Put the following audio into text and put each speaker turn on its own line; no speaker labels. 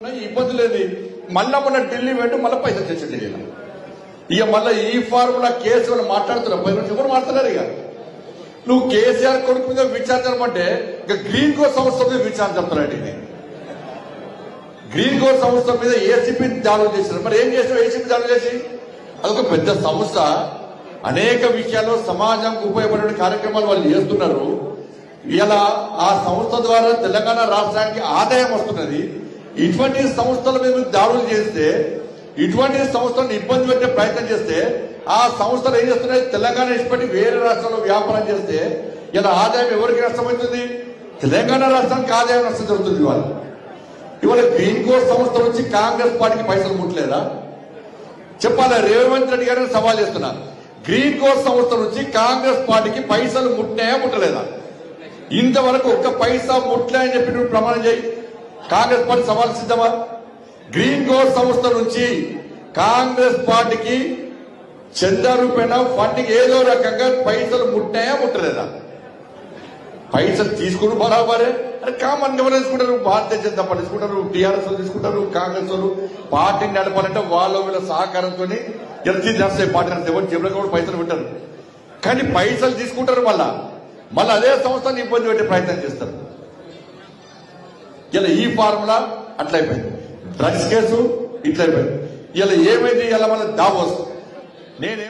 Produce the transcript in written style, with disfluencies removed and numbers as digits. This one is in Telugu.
ఇబ్బంది లేదు. మళ్ళా మన ఢిల్లీ వెంట మళ్ళీ పైసలు తెచ్చింది. ఇక మళ్ళీ ఈ ఫార్ములా కేసు మాట్లాడుతున్నారు. 10 నిమిషం కూడా మాట్లాడారు. ఇక నువ్వు కేసీఆర్ కొడుకు మీద విచారించమంటే ఇక గ్రీన్ కోర్ సంస్థ మీద విచారణ చెప్తున్నాడు. గ్రీన్ కోర్ సంస్థ మీద ఏసీపీ దాడులు చేశారు. మరి ఏం చేశారు ఏసీపీ దాడులు చేసి? అదొక పెద్ద సంస్థ. అనేక విషయాల్లో సమాజంకు ఉపయోగపడే కార్యక్రమాలు వాళ్ళు చేస్తున్నారు. ఇలా ఆ సంస్థ ద్వారా తెలంగాణ రాష్ట్రానికి ఆదాయం వస్తున్నది. ఇటువంటి సంస్థల మీద దాడులు చేస్తే, ఇటువంటి సంస్థలను ఇబ్బంది పెట్టే ప్రయత్నం చేస్తే, ఆ సంస్థలు ఏం చేస్తున్నాయి? తెలంగాణ ఇష్టపడి వేరే రాష్ట్రంలో వ్యాపారం చేస్తే ఇలా ఆదాయం ఎవరికి నష్టమవుతుంది? తెలంగాణ రాష్ట్రానికి ఆదాయం నష్టం జరుగుతుంది. ఇవాళ గ్రీన్ కోర్ సంస్థ నుంచి కాంగ్రెస్ పార్టీకి పైసలు ముట్టలేదా? చెప్పాలా? రేవంత్ రెడ్డి గారిని సవాల్ చేస్తున్నా. గ్రీన్ కోర్ సంస్థ నుంచి కాంగ్రెస్ పార్టీకి పైసలు ముట్టినాయా ముట్టలేదా? ఇంతవరకు ఒక్క పైసా ముట్టలేని చెప్పి నువ్వు ప్రమాణం చేయి. కాంగ్రెస్ పార్టీ సవాల్ సిద్ధమా? గ్రీన్ కోర్ సంస్థ నుంచి కాంగ్రెస్ పార్టీకి చందా రూపేణ ఫండింగ్ ఏదో రకంగా పైసలు ముట్టాయా ముట్టలేదా? పైసలు తీసుకుని బరాబరే. అరే కామన్ ఎవరు తీసుకుంటారు? భారతీయ జనతా పార్టీ తీసుకుంటారు, టీఆర్ఎస్ తీసుకుంటారు, కాంగ్రెస్ వాళ్ళు పార్టీని నడపాలంటే వాళ్ళ వీళ్ళ సహకారంతో ఎర్జీ చేస్తాయి. పార్టీ నడితే ఎవరు జబ్బులకు కూడా పైసలు పెట్టారు. కానీ పైసలు తీసుకుంటారు. మళ్ళా అదే సంస్థని ఇబ్బంది పెట్టే ప్రయత్నం చేస్తారు. ఇలా ఈ ఫార్ములా అట్లయిపోయింది. డ్రగ్స్ కేసు ఇట్లయిపోయింది. ఇలా ఏమైంది? ఇలా మళ్ళీ దావోస్ నేనే